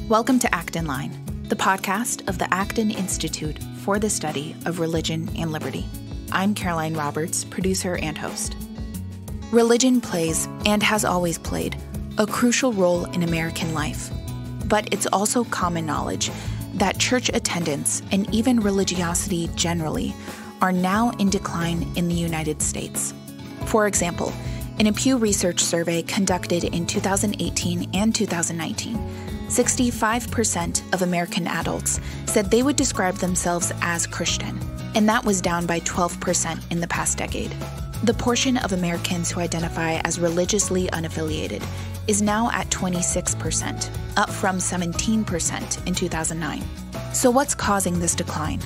Welcome to Act in Line, the podcast of the Acton Institute for the Study of Religion and Liberty. I'm Caroline Roberts, producer and host. Religion plays, and has always played, a crucial role in American life. But it's also common knowledge that church attendance and even religiosity generally are now in decline in the United States. For example, in a Pew Research survey conducted in 2018 and 2019, 65% of American adults said they would describe themselves as Christian, and that was down by 12% in the past decade. The portion of Americans who identify as religiously unaffiliated is now at 26%, up from 17% in 2009. So what's causing this decline?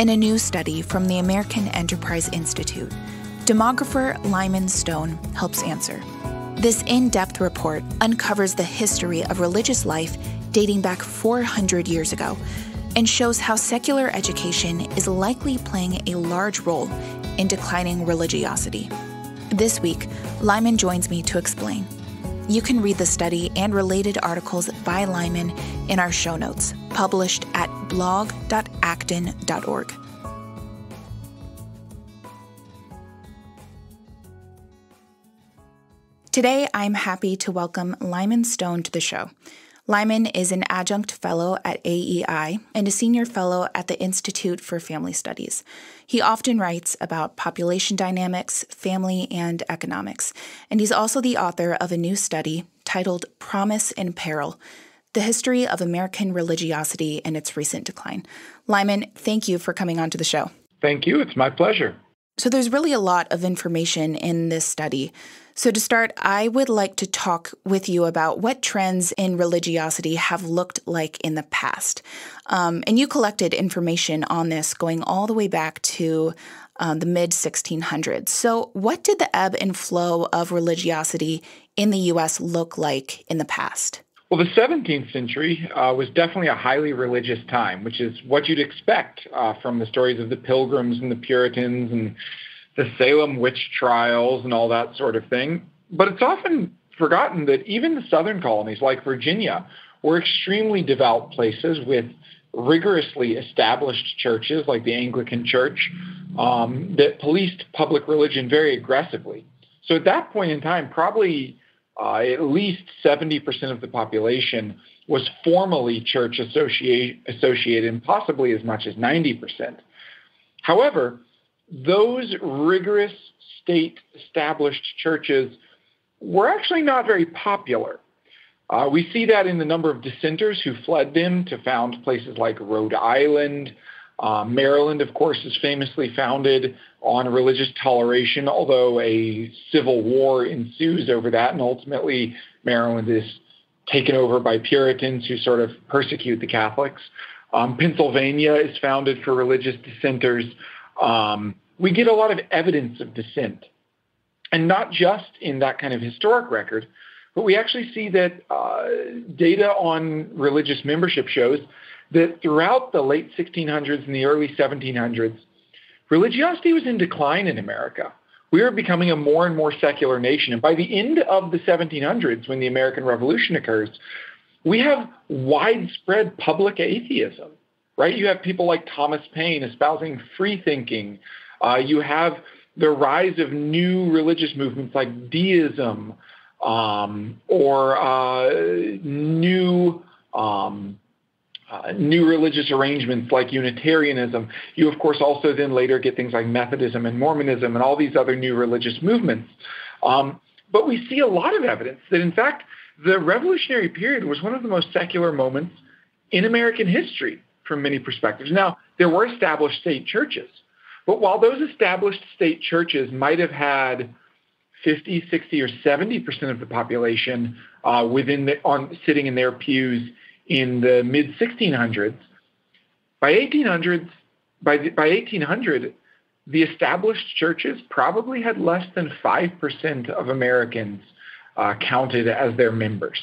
In a new study from the American Enterprise Institute, demographer Lyman Stone helps answer. This in-depth report uncovers the history of religious life dating back 400 years ago and shows how secular education is likely playing a large role in declining religiosity. This week, Lyman joins me to explain. You can read the study and related articles by Lyman in our show notes, published at blog.acton.org. Today, I'm happy to welcome Lyman Stone to the show. Lyman is an adjunct fellow at AEI and a senior fellow at the Institute for Family Studies. He often writes about population dynamics, family, and economics, and he's also the author of a new study titled Promise and Peril: The History of American Religiosity and Its Recent Decline. Lyman, thank you for coming on to the show. Thank you. It's my pleasure. So there's really a lot of information in this study. So to start, I would like to talk with you about what trends in religiosity have looked like in the past. And you collected information on this going all the way back to the mid-1600s. So what did the ebb and flow of religiosity in the U.S. look like in the past? Well, the 17th century was definitely a highly religious time, which is what you'd expect from the stories of the Pilgrims and the Puritans and the Salem witch trials and all that sort of thing. But it's often forgotten that even the southern colonies, like Virginia, were extremely devout places with rigorously established churches like the Anglican Church that policed public religion very aggressively. So at that point in time, probably at least 70% of the population was formally church associated, and possibly as much as 90%. However, those rigorous state-established churches were actually not very popular. We see that in the number of dissenters who fled them to found places like Rhode Island. Maryland, of course, is famously founded on religious toleration, although a civil war ensues over that, and ultimately Maryland is taken over by Puritans who sort of persecute the Catholics. Pennsylvania is founded for religious dissenters. We get a lot of evidence of dissent, and not just in that kind of historic record, but we actually see that data on religious membership shows that throughout the late 1600s and the early 1700s, religiosity was in decline in America. We were becoming a more and more secular nation. And by the end of the 1700s, when the American Revolution occurs, we have widespread public atheism, right? You have people like Thomas Paine espousing free thinking. You have the rise of new religious movements like deism or new religious arrangements like Unitarianism. You, of course, also then later get things like Methodism and Mormonism and all these other new religious movements. But we see a lot of evidence that, in fact, the Revolutionary period was one of the most secular moments in American history from many perspectives. Now, there were established state churches, but while those established state churches might have had 50, 60, or 70% of the population sitting in their pews in the mid-1600s, by 1800, the established churches probably had less than 5% of Americans counted as their members.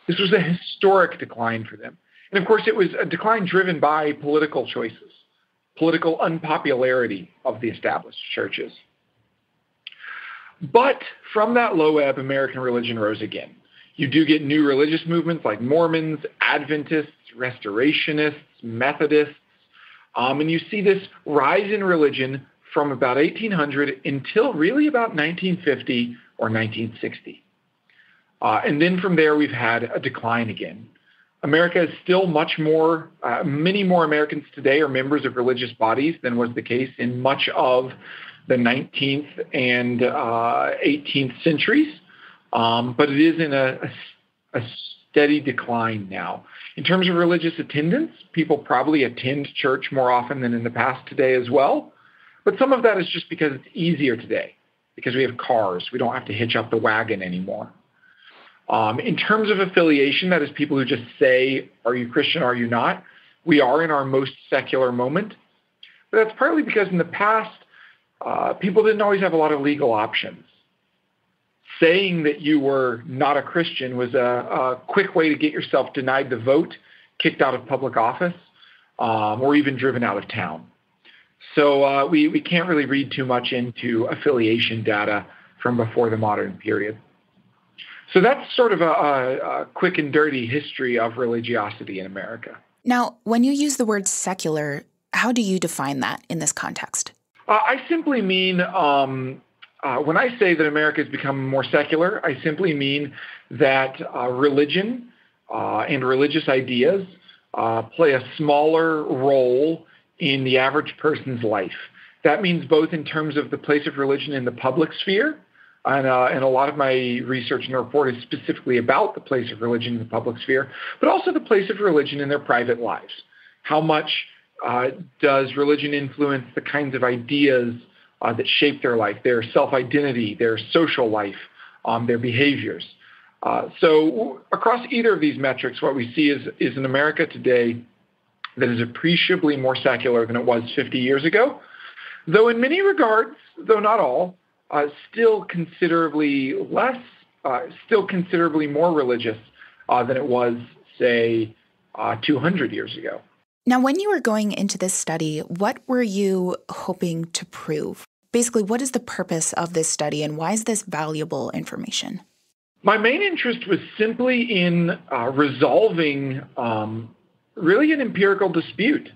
This was a historic decline for them. And of course, it was a decline driven by political choices, political unpopularity of the established churches. But from that low ebb, American religion rose again. You do get new religious movements like Mormons, Adventists, Restorationists, Methodists, and you see this rise in religion from about 1800 until really about 1950 or 1960. And then from there, we've had a decline again. America is still much more, many more Americans today are members of religious bodies than was the case in much of the 19th and 18th centuries. But it is in a steady decline now. In terms of religious attendance, people probably attend church more often than in the past today as well. But some of that is just because it's easier today, because we have cars. We don't have to hitch up the wagon anymore. In terms of affiliation, that is people who just say, are you Christian, are you not? We are in our most secular moment. But that's partly because in the past, people didn't always have a lot of legal options. Saying that you were not a Christian was a quick way to get yourself denied the vote, kicked out of public office, or even driven out of town. So we can't really read too much into affiliation data from before the modern period. So that's sort of a quick and dirty history of religiosity in America. Now, when you use the word secular, how do you define that in this context? I simply mean, when I say that America has become more secular, I simply mean that religion and religious ideas play a smaller role in the average person's life. That means both in terms of the place of religion in the public sphere, and a lot of my research and report is specifically about the place of religion in the public sphere, but also the place of religion in their private lives. How much does religion influence the kinds of ideas that shape their life, their self-identity, their social life, their behaviors? So across either of these metrics, what we see is an America today that is appreciably more secular than it was 50 years ago, though in many regards, though not all, still considerably more religious than it was, say, 200 years ago. Now, when you were going into this study, what were you hoping to prove? Basically, what is the purpose of this study and why is this valuable information? My main interest was simply in resolving really an empirical dispute.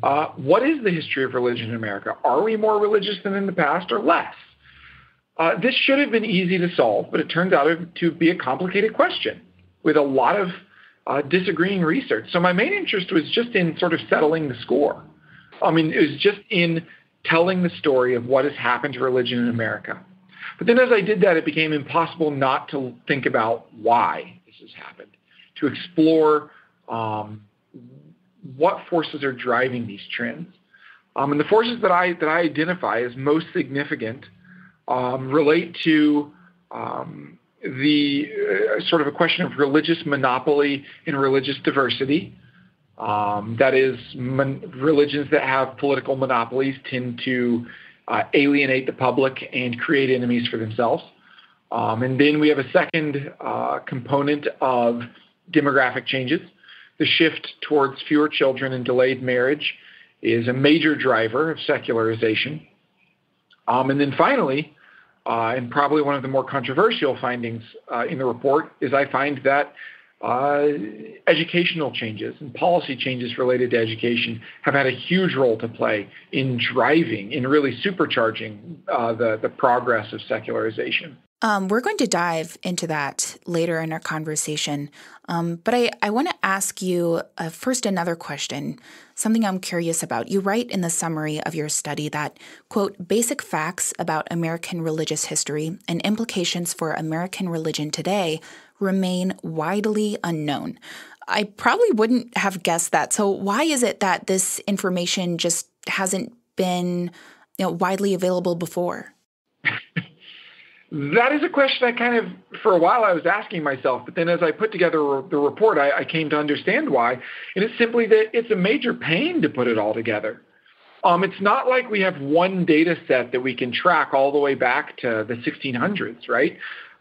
What is the history of religion in America? Are we more religious than in the past or less? This should have been easy to solve, but it turns out to be a complicated question with a lot of disagreeing research. So my main interest was just in sort of settling the score. I mean, it was just in telling the story of what has happened to religion in America. But then as I did that, it became impossible not to think about why this has happened, to explore what forces are driving these trends. And the forces that I identify as most significant relate to the sort of a question of religious monopoly and religious diversity. That is, religions that have political monopolies tend to alienate the public and create enemies for themselves. And then we have a second component of demographic changes. The shift towards fewer children and delayed marriage is a major driver of secularization. And then finally, and probably one of the more controversial findings in the report, is I find that educational changes and policy changes related to education have had a huge role to play in driving, in really supercharging the progress of secularization. We're going to dive into that later in our conversation, but I want to ask you first another question, something I'm curious about. You write in the summary of your study that, quote, basic facts about American religious history and implications for American religion today remain widely unknown. I probably wouldn't have guessed that. So why is it that this information just hasn't been, widely available before? That is a question I kind of, for a while, I was asking myself. But then as I put together the report, I came to understand why. And it's simply that it's a major pain to put it all together. It's not like we have one data set that we can track all the way back to the 1600s, right?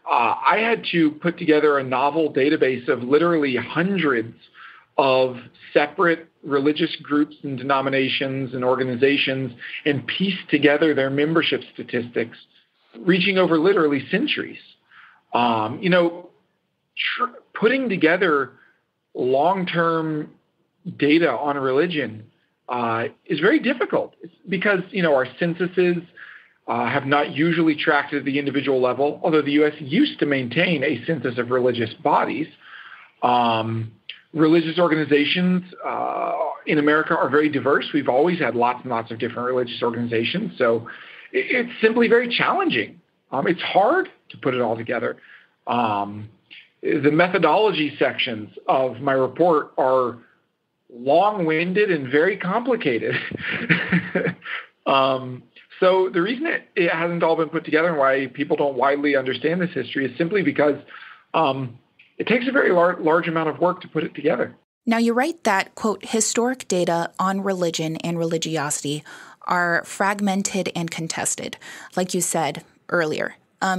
I had to put together a novel database of literally hundreds of separate religious groups and denominations and organizations and piece together their membership statistics, reaching over literally centuries. putting together long-term data on religion is very difficult. It's because, our censuses have not usually tracked at the individual level, although the U.S. used to maintain a census of religious bodies. Religious organizations in America are very diverse. We've always had lots and lots of different religious organizations, so it's simply very challenging. It's hard to put it all together. The methodology sections of my report are long-winded and very complicated. So the reason it hasn't all been put together and why people don't widely understand this history is simply because it takes a very large amount of work to put it together. Now, you write that, quote, historic data on religion and religiosity are fragmented and contested, like you said earlier.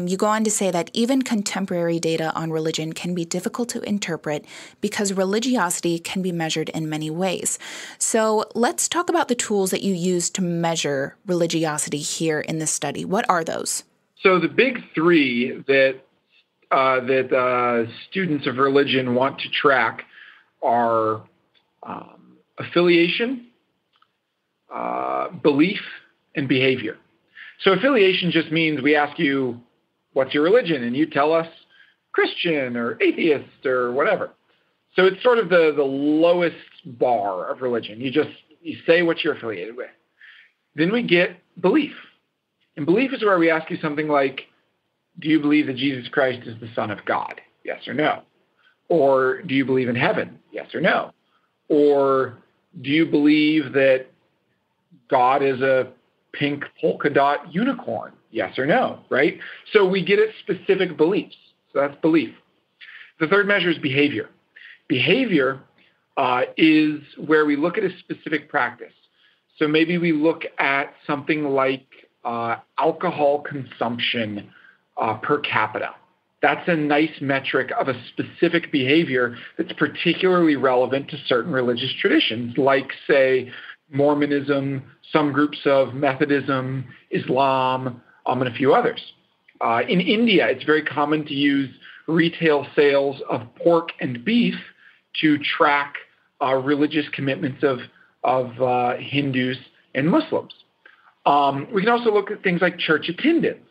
You go on to say that even contemporary data on religion can be difficult to interpret because religiosity can be measured in many ways. So let's talk about the tools that you use to measure religiosity here in this study. What are those? So the big three that students of religion want to track are affiliation, belief, and behavior. So affiliation just means we ask you, what's your religion? And you tell us Christian or atheist or whatever. So it's sort of the lowest bar of religion. You say what you're affiliated with. Then we get belief. And belief is where we ask you something like, do you believe that Jesus Christ is the Son of God? Yes or no? Or do you believe in heaven? Yes or no? Or do you believe that God is a pink polka dot unicorn? Yes or no, right? So we get at specific beliefs. So that's belief. The third measure is behavior. Behavior is where we look at a specific practice. So maybe we look at something like alcohol consumption per capita. That's a nice metric of a specific behavior that's particularly relevant to certain religious traditions, like, say, Mormonism, some groups of Methodism, Islam, and a few others. In India, it's very common to use retail sales of pork and beef to track religious commitments of Hindus and Muslims. We can also look at things like church attendance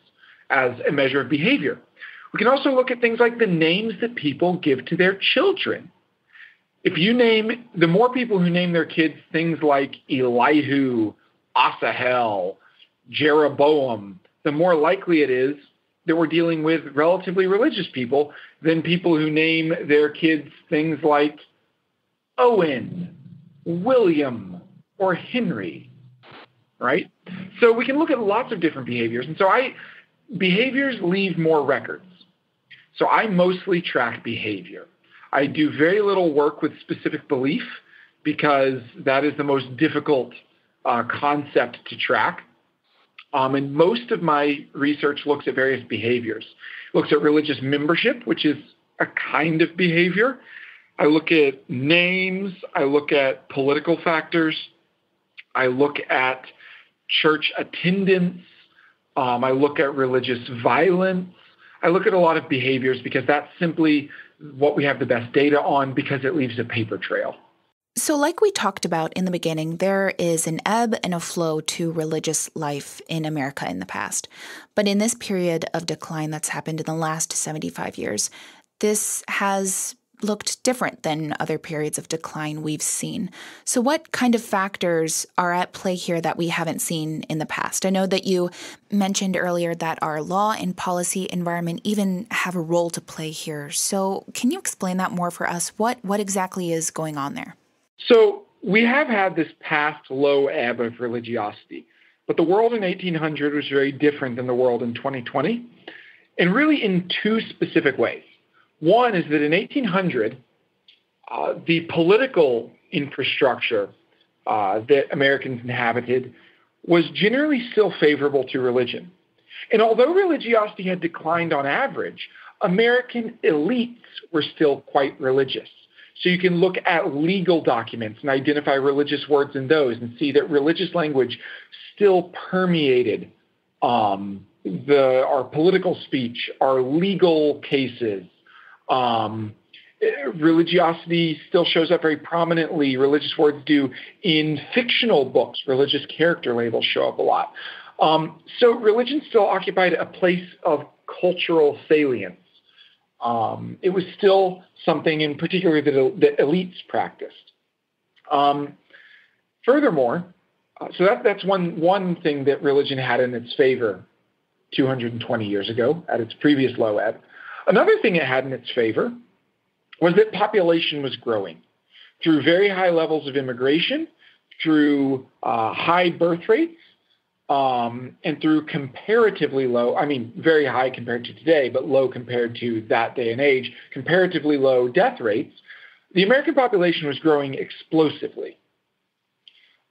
as a measure of behavior. We can also look at things like the names that people give to their children. If you name, the more people who name their kids things like Elihu, Asahel, Jeroboam, the more likely it is that we're dealing with relatively religious people than people who name their kids things like Owen, William, or Henry, right? So we can look at lots of different behaviors. And so behaviors leave more records. So I mostly track behavior. I do very little work with specific belief because that is the most difficult concept to track. And most of my research looks at various behaviors. It looks at religious membership, which is a kind of behavior. I look at names. I look at political factors. I look at church attendance. I look at religious violence. I look at a lot of behaviors because that's simply what we have the best data on because it leaves a paper trail. So like we talked about in the beginning, there is an ebb and a flow to religious life in America in the past. But in this period of decline that's happened in the last 75 years, this has looked different than other periods of decline we've seen. So what kind of factors are at play here that we haven't seen in the past? I know that you mentioned earlier that our law and policy environment even have a role to play here. So can you explain that more for us? What exactly is going on there? So we have had this past low ebb of religiosity, but the world in 1800 was very different than the world in 2020, and really in two specific ways. One is that in 1800, the political infrastructure that Americans inhabited was generally still favorable to religion. And although religiosity had declined on average, American elites were still quite religious. So you can look at legal documents and identify religious words in those and see that religious language still permeated our political speech, our legal cases, Religiosity still shows up very prominently. Religious words do in fictional books. Religious character labels show up a lot. So religion still occupied a place of cultural salience. It was still something in particular that elites practiced. Furthermore, so that's one thing that religion had in its favor 220 years ago at its previous low ebb. Another thing it had in its favor was that population was growing through very high levels of immigration, through high birth rates, and through comparatively low, very high compared to today, but low compared to that day and age, comparatively low death rates. The American population was growing explosively.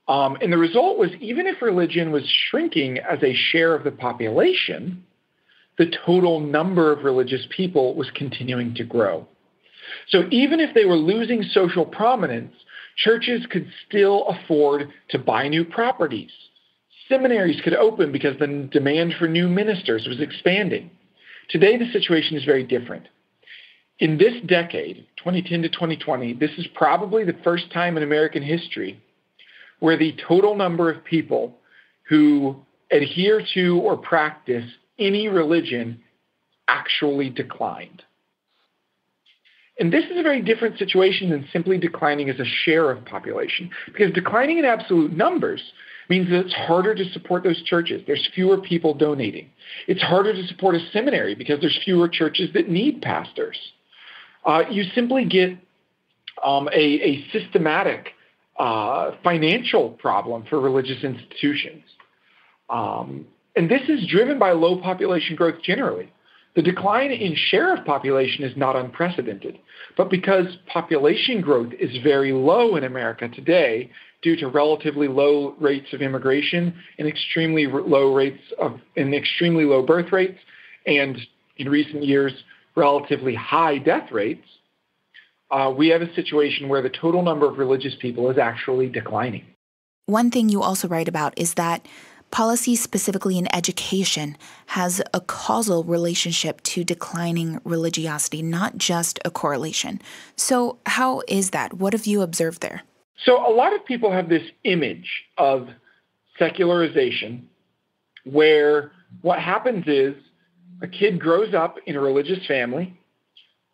And the result was, even if religion was shrinking as a share of the population, the total number of religious people was continuing to grow. So even if they were losing social prominence, churches could still afford to buy new properties. Seminaries could open because the demand for new ministers was expanding. Today, the situation is very different. In this decade, 2010 to 2020, this is probably the first time in American history where the total number of people who adhere to or practice any religion actually declined. And this is a very different situation than simply declining as a share of population, because declining in absolute numbers means that it's harder to support those churches. There's fewer people donating. It's harder to support a seminary because there's fewer churches that need pastors. You simply get a systematic financial problem for religious institutions. And this is driven by low population growth generally. The decline in share of population is not unprecedented, but because population growth is very low in America today due to relatively low rates of immigration and extremely low birth rates, and in recent years, relatively high death rates, we have a situation where the total number of religious people is actually declining. One thing you also write about is that policy, specifically in education, has a causal relationship to declining religiosity, not just a correlation. So how is that? What have you observed there? So a lot of people have this image of secularization where what happens is a kid grows up in a religious family,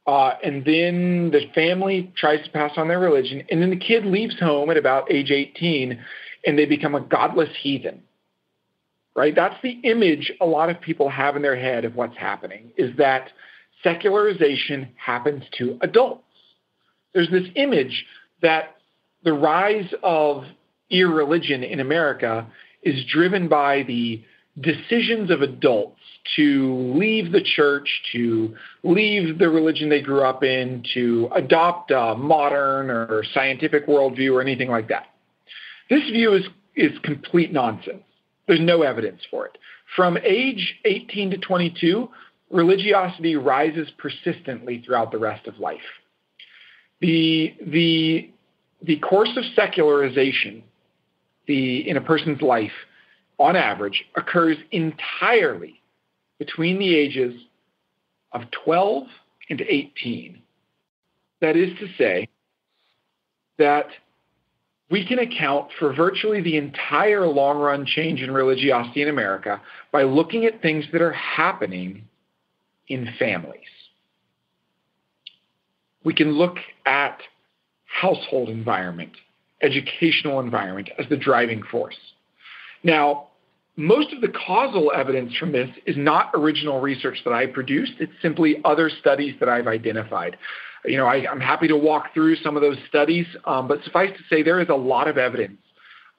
and then the family tries to pass on their religion, and then the kid leaves home at about age 18, and they become a godless heathen. Right? That's the image a lot of people have in their head of what's happening, is that secularization happens to adults. There's this image that the rise of irreligion in America is driven by the decisions of adults to leave the church, to leave the religion they grew up in, to adopt a modern or scientific worldview or anything like that. This view is complete nonsense. There's no evidence for it. From age 18 to 22, religiosity rises persistently throughout the rest of life. The course of secularization in a person's life, on average, occurs entirely between the ages of 12 and 18. That is to say that we can account for virtually the entire long-run change in religiosity in America by looking at things that are happening in families. We can look at household environment, educational environment as the driving force. Now, most of the causal evidence from this is not original research that I produced. It's simply other studies that I've identified. I'm happy to walk through some of those studies, but suffice to say there is a lot of evidence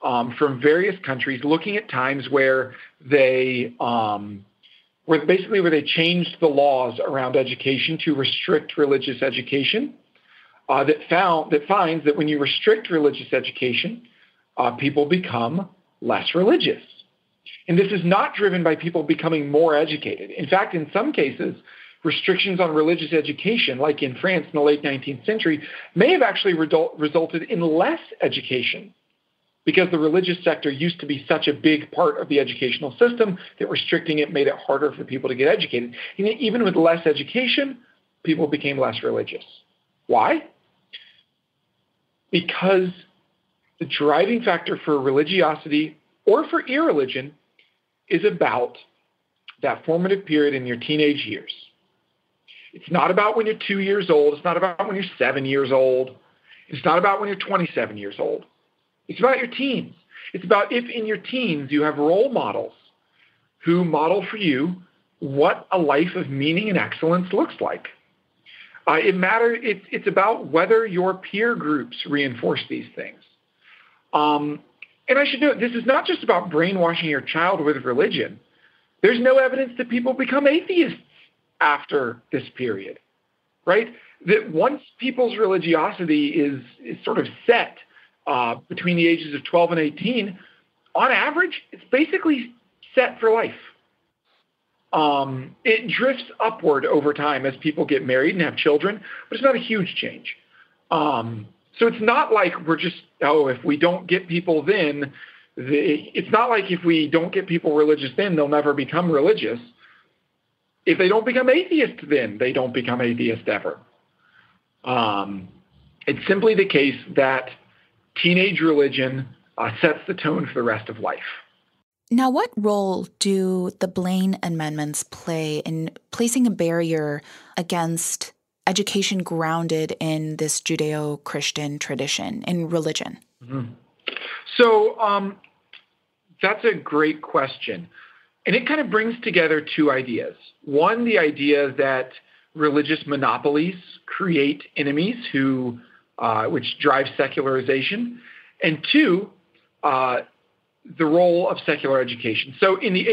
from various countries looking at times where they changed the laws around education to restrict religious education. That finds that when you restrict religious education, people become less religious. And this is not driven by people becoming more educated. In fact, in some cases, restrictions on religious education, like in France in the late 19th century, may have actually resulted in less education because the religious sector used to be such a big part of the educational system that restricting it made it harder for people to get educated. And even with less education, people became less religious. Why? Because the driving factor for religiosity or for irreligion is about that formative period in your teenage years. It's not about when you're 2 years old. It's not about when you're 7 years old. It's not about when you're 27 years old. It's about your teens. It's about if in your teens you have role models who model for you what a life of meaning and excellence looks like. It's about whether your peer groups reinforce these things. And I should note, this is not just about brainwashing your child with religion. There's no evidence that people become atheists after this period, right? That once people's religiosity is sort of set between the ages of 12 and 18, on average, it's basically set for life. It drifts upward over time as people get married and have children, but it's not a huge change. So it's not like we're just, if we don't get people then, it's not like if we don't get people religious then, they'll never become religious. If they don't become atheists then, they don't become atheists ever. It's simply the case that teenage religion sets the tone for the rest of life. Now, what role do the Blaine Amendments play in placing a barrier against education grounded in this Judeo-Christian tradition, in religion? Mm-hmm. So that's a great question. And it kind of brings together two ideas. One, the idea that religious monopolies create enemies which drive secularization. And two, the role of secular education. So in the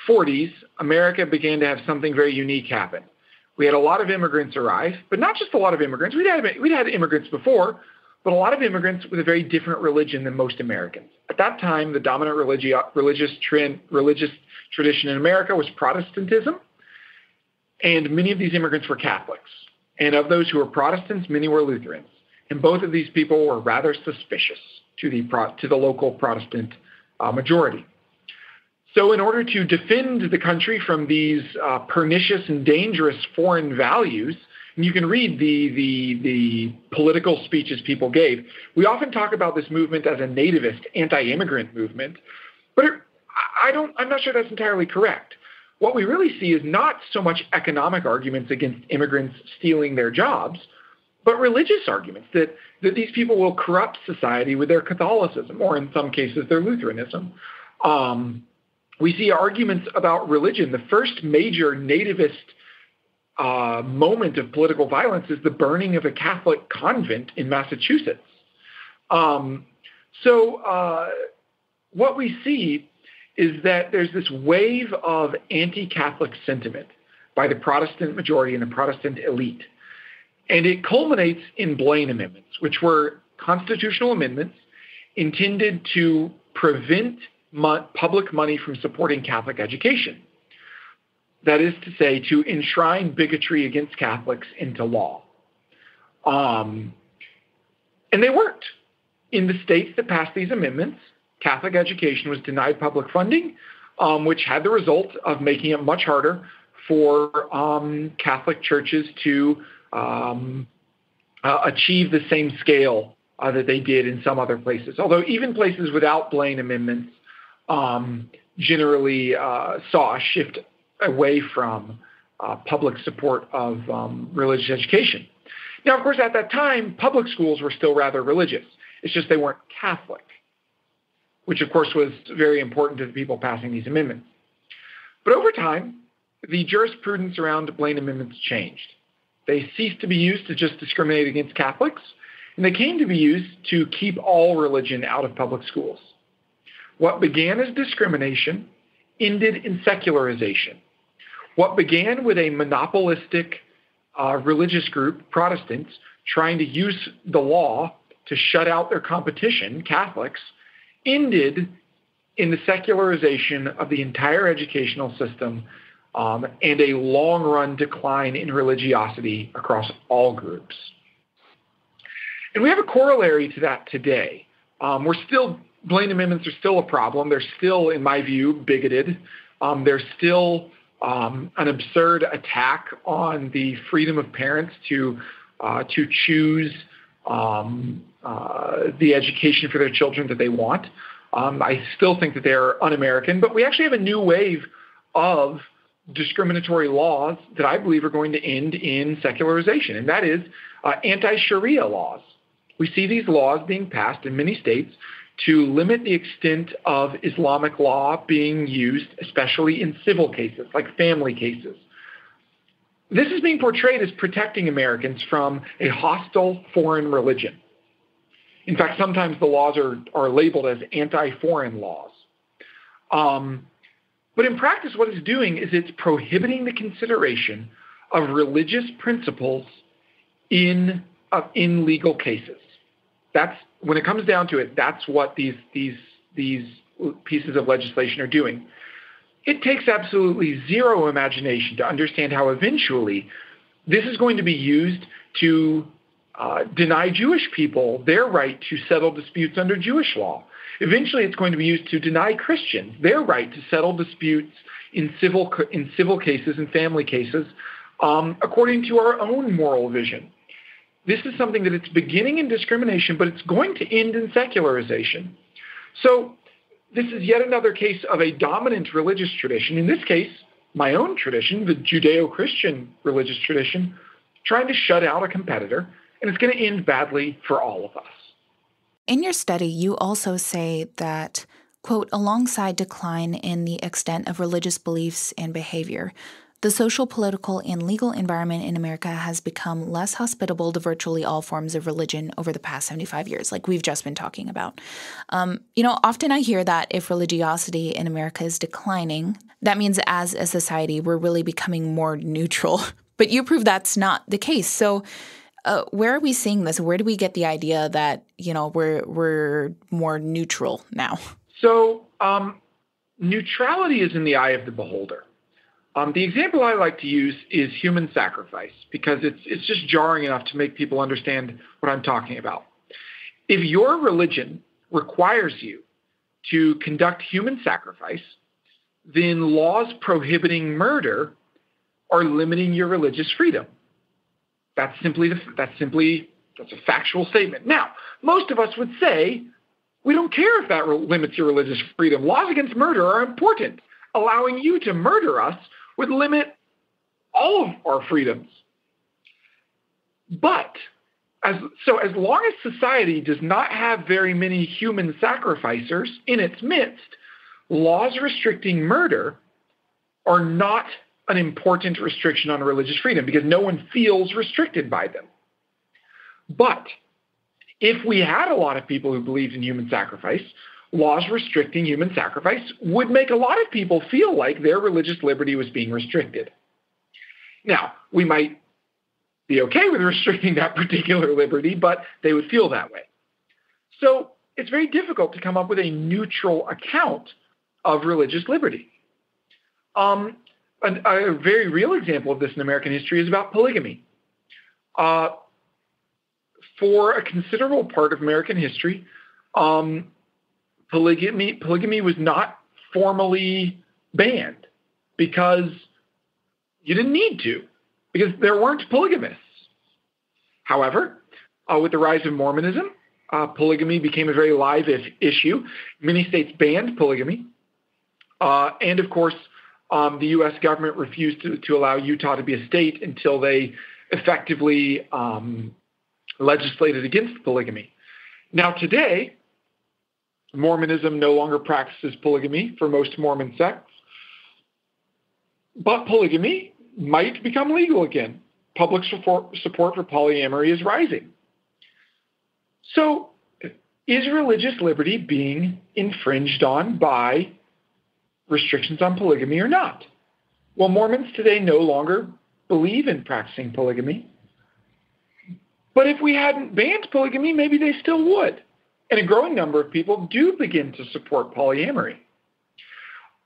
1840s, America began to have something very unique happen. We had a lot of immigrants arrive, but not just a lot of immigrants. We'd had immigrants before, but a lot of immigrants with a very different religion than most Americans. At that time, the dominant religious tradition in America was Protestantism, and many of these immigrants were Catholics. And of those who were Protestants, many were Lutherans. And both of these people were rather suspicious to the local Protestant majority. So in order to defend the country from these pernicious and dangerous foreign values, and you can read the political speeches people gave, we often talk about this movement as a nativist, anti-immigrant movement, but I'm not sure that's entirely correct. What we really see is not so much economic arguments against immigrants stealing their jobs, but religious arguments that these people will corrupt society with their Catholicism, or in some cases, their Lutheranism. We see arguments about religion. The first major nativist moment of political violence is the burning of a Catholic convent in Massachusetts. So what we see is that there's this wave of anti-Catholic sentiment by the Protestant majority and the Protestant elite. And it culminates in Blaine Amendments, which were constitutional amendments intended to prevent public money from supporting Catholic education. That is to say, to enshrine bigotry against Catholics into law. And they worked. In the states that passed these amendments, Catholic education was denied public funding, which had the result of making it much harder for Catholic churches to achieve the same scale that they did in some other places. Although even places without Blaine Amendments generally saw a shift away from public support of religious education. Now, of course, at that time, public schools were still rather religious. It's just they weren't Catholic, which, of course, was very important to the people passing these amendments. But over time, the jurisprudence around Blaine Amendments changed. They ceased to be used to just discriminate against Catholics, and they came to be used to keep all religion out of public schools. What began as discrimination ended in secularization. What began with a monopolistic religious group, Protestants, trying to use the law to shut out their competition, Catholics, ended in the secularization of the entire educational system and a long-run decline in religiosity across all groups. And we have a corollary to that today. Blaine Amendments are still a problem. They're still, in my view, bigoted. They're still an absurd attack on the freedom of parents to choose the education for their children that they want. I still think that they're un-American, but we actually have a new wave of discriminatory laws that I believe are going to end in secularization, and that is anti-Sharia laws. We see these laws being passed in many states to limit the extent of Islamic law being used, especially in civil cases, like family cases. This is being portrayed as protecting Americans from a hostile foreign religion. In fact, sometimes the laws are labeled as anti-foreign laws. But in practice, what it's doing is it's prohibiting the consideration of religious principles in legal cases. That's, when it comes down to it, that's what these pieces of legislation are doing. It takes absolutely zero imagination to understand how eventually this is going to be used to deny Jewish people their right to settle disputes under Jewish law. Eventually, it's going to be used to deny Christians their right to settle disputes in civil cases and family cases according to our own moral vision. This is something that it's beginning in discrimination, but it's going to end in secularization. So this is yet another case of a dominant religious tradition, in this case, my own tradition, the Judeo-Christian religious tradition, trying to shut out a competitor, and it's going to end badly for all of us. In your study, you also say that, quote, alongside decline in the extent of religious beliefs and behavior, the social, political, and legal environment in America has become less hospitable to virtually all forms of religion over the past 75 years, like we've just been talking about. Often I hear that if religiosity in America is declining, that means as a society, we're really becoming more neutral. But you prove that's not the case. So where are we seeing this? Where do we get the idea that, we're more neutral now? So neutrality is in the eye of the beholder. The example I like to use is human sacrifice because it's just jarring enough to make people understand what I'm talking about. If your religion requires you to conduct human sacrifice, then laws prohibiting murder are limiting your religious freedom. That's a factual statement. Now, most of us would say, we don't care if that limits your religious freedom. Laws against murder are important. Allowing you to murder us would limit all of our freedoms. But as long as society does not have very many human sacrificers in its midst, laws restricting murder are not an important restriction on religious freedom because no one feels restricted by them. But if we had a lot of people who believed in human sacrifice, laws restricting human sacrifice would make a lot of people feel like their religious liberty was being restricted. Now, we might be okay with restricting that particular liberty, but they would feel that way. So it's very difficult to come up with a neutral account of religious liberty. A very real example of this in American history is about polygamy. For a considerable part of American history, polygamy was not formally banned because you didn't need to, because there weren't polygamists. However, with the rise of Mormonism, polygamy became a very live issue. Many states banned polygamy. And of course, the U.S. government refused to allow Utah to be a state until they effectively legislated against polygamy. Now today, Mormonism no longer practices polygamy for most Mormon sects, but polygamy might become legal again. Public support for polyamory is rising. So is religious liberty being infringed on by restrictions on polygamy or not? Well, Mormons today no longer believe in practicing polygamy. But if we hadn't banned polygamy, maybe they still would. And a growing number of people do begin to support polyamory.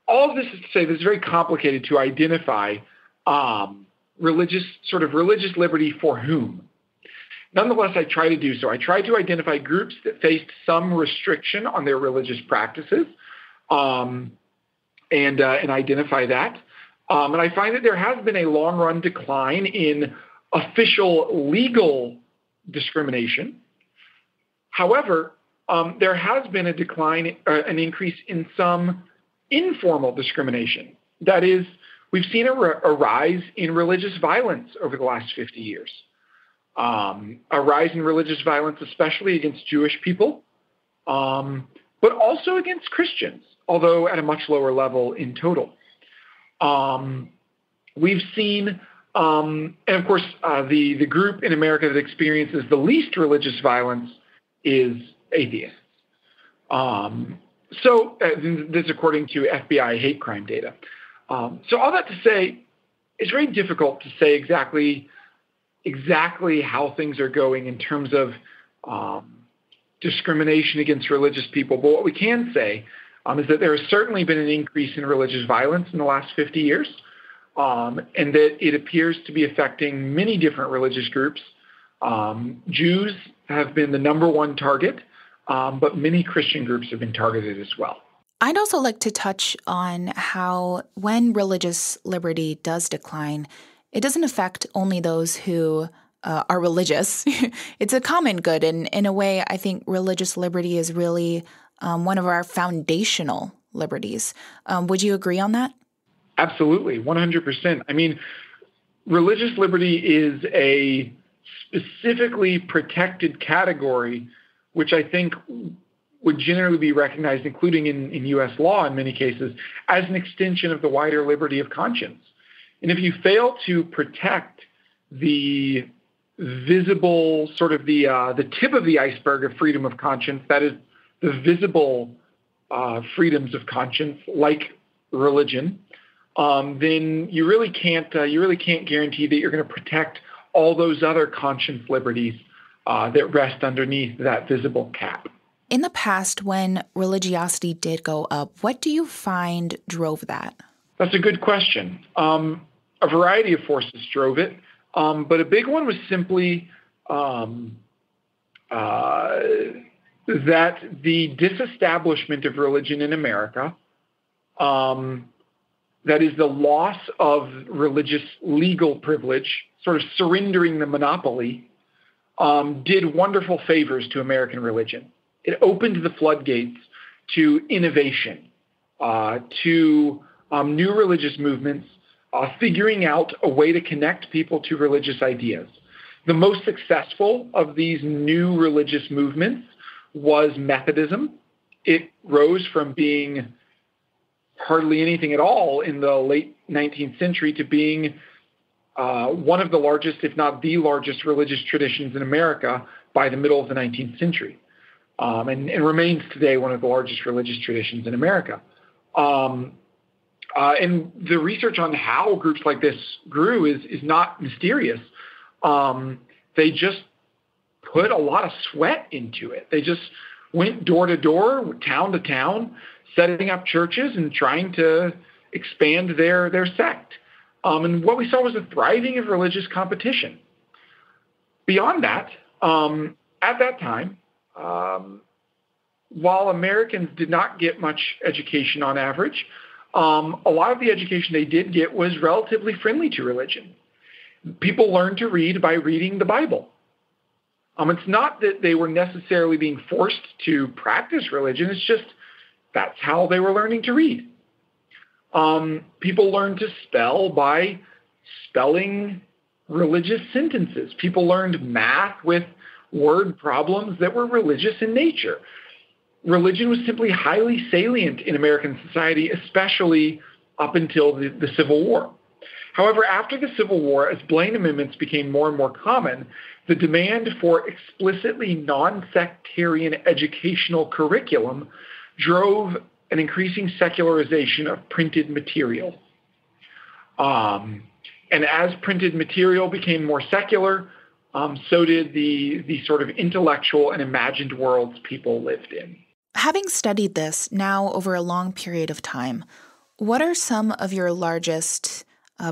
All of this is to say that it's very complicated to identify religious liberty for whom. Nonetheless, I try to do so. I try to identify groups that faced some restriction on their religious practices and identify that. And I find that there has been a long-run decline in official legal discrimination. However, there has been a decline, an increase in some informal discrimination. That is, we've seen a rise in religious violence over the last 50 years. A rise in religious violence, especially against Jewish people, but also against Christians, although at a much lower level in total. We've seen, and of course, the group in America that experiences the least religious violence is atheists. So this is according to FBI hate crime data. So all that to say, it's very difficult to say exactly how things are going in terms of discrimination against religious people. But what we can say is that there has certainly been an increase in religious violence in the last 50 years, and that it appears to be affecting many different religious groups. Jews have been the number one target, but many Christian groups have been targeted as well. I'd also like to touch on how when religious liberty does decline, it doesn't affect only those who are religious. It's a common good. And in a way, I think religious liberty is really one of our foundational liberties. Would you agree on that? Absolutely, 100%. I mean, religious liberty is a specifically protected category, which I think would generally be recognized, including in U.S. law in many cases, as an extension of the wider liberty of conscience. And if you fail to protect the visible, sort of the tip of the iceberg of freedom of conscience, that is the visible freedoms of conscience, like religion, then you really can't guarantee that you're going to protect all those other conscience liberties that rest underneath that visible cap. In the past, when religiosity did go up, what do you find drove that? That's a good question. A variety of forces drove it, but a big one was simply that the disestablishment of religion in America, that is the loss of religious legal privilege, sort of surrendering the monopoly, did wonderful favors to American religion. It opened the floodgates to innovation, to new religious movements, figuring out a way to connect people to religious ideas. The most successful of these new religious movements was Methodism. It rose from being hardly anything at all in the late 19th century to being one of the largest, if not the largest, religious traditions in America by the middle of the 19th century, and remains today one of the largest religious traditions in America. And the research on how groups like this grew is not mysterious. They just put a lot of sweat into it. They just went door to door, town to town, setting up churches and trying to expand their sect. And what we saw was a thriving of religious competition. Beyond that, at that time, while Americans did not get much education on average, a lot of the education they did get was relatively friendly to religion. People learned to read by reading the Bible. It's not that they were necessarily being forced to practice religion. It's just that's how they were learning to read. People learned to spell by spelling religious sentences. People learned math with word problems that were religious in nature. Religion was simply highly salient in American society, especially up until the Civil War. However, after the Civil War, as Blaine amendments became more and more common, the demand for explicitly non-sectarian educational curriculum drove an increasing secularization of printed material. And as printed material became more secular, so did the sort of intellectual and imagined worlds people lived in. Having studied this now over a long period of time, what are some of your largest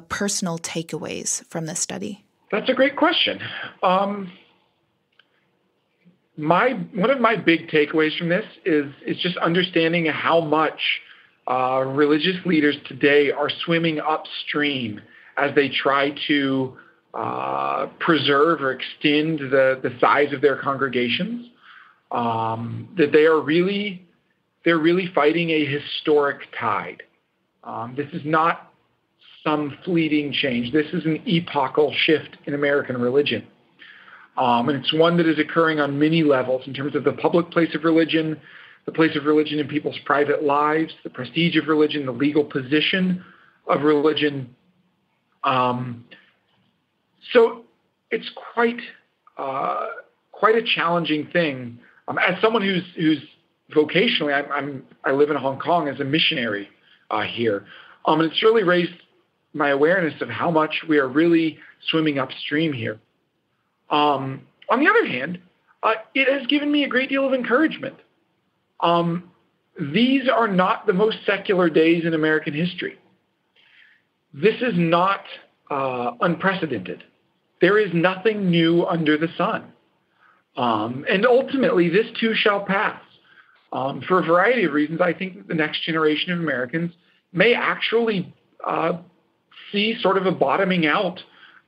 personal takeaways from this study? That's a great question. One of my big takeaways from this is just understanding how much religious leaders today are swimming upstream as they try to preserve or extend the size of their congregations. That they're really fighting a historic tide. This is not some fleeting change. This is an epochal shift in American religion. And it's one that is occurring on many levels in terms of the public place of religion, the place of religion in people's private lives, the prestige of religion, the legal position of religion. So it's quite a challenging thing. As someone who's vocationally, I live in Hong Kong as a missionary here, and it's really raised my awareness of how much we are really swimming upstream here. On the other hand, it has given me a great deal of encouragement. These are not the most secular days in American history. This is not unprecedented. There is nothing new under the sun. And ultimately, this too shall pass. For a variety of reasons, I think that the next generation of Americans may actually see sort of a bottoming out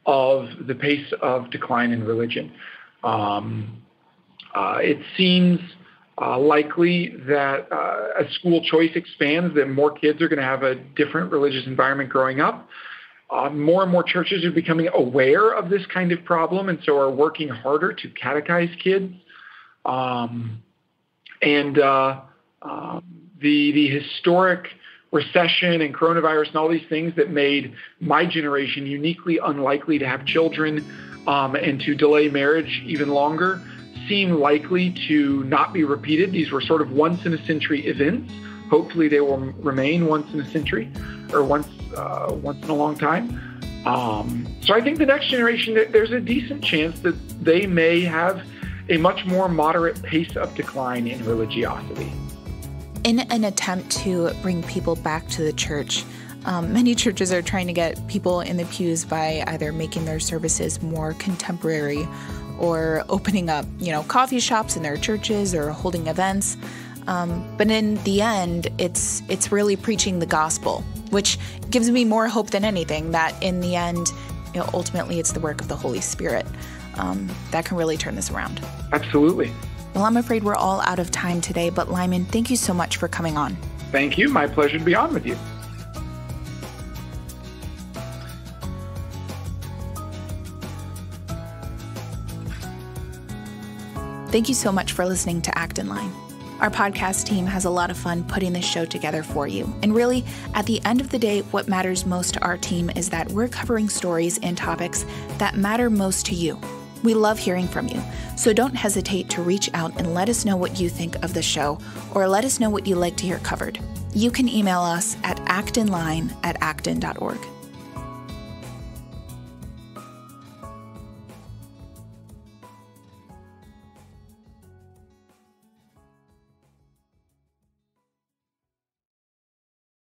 of the pace of decline in religion. It seems likely that as school choice expands, that more kids are going to have a different religious environment growing up. More and more churches are becoming aware of this kind of problem and so are working harder to catechize kids. The historic recession and coronavirus and all these things that made my generation uniquely unlikely to have children and to delay marriage even longer seem likely to not be repeated. These were sort of once-in-a-century events. Hopefully they will remain once in a century or once in a long time. So I think the next generation, there's a decent chance that they may have a much more moderate pace of decline in religiosity. In an attempt to bring people back to the church, many churches are trying to get people in the pews by either making their services more contemporary or opening up, coffee shops in their churches or holding events. But in the end, it's really preaching the gospel, which gives me more hope than anything that in the end, ultimately it's the work of the Holy Spirit that can really turn this around. Absolutely. Well, I'm afraid we're all out of time today, but Lyman, thank you so much for coming on. Thank you. My pleasure to be on with you. Thank you so much for listening to Act in Line. Our podcast team has a lot of fun putting this show together for you. And really, at the end of the day, what matters most to our team is that we're covering stories and topics that matter most to you. We love hearing from you, so don't hesitate to reach out and let us know what you think of the show, or let us know what you'd like to hear covered. You can email us at actinline@actin.org.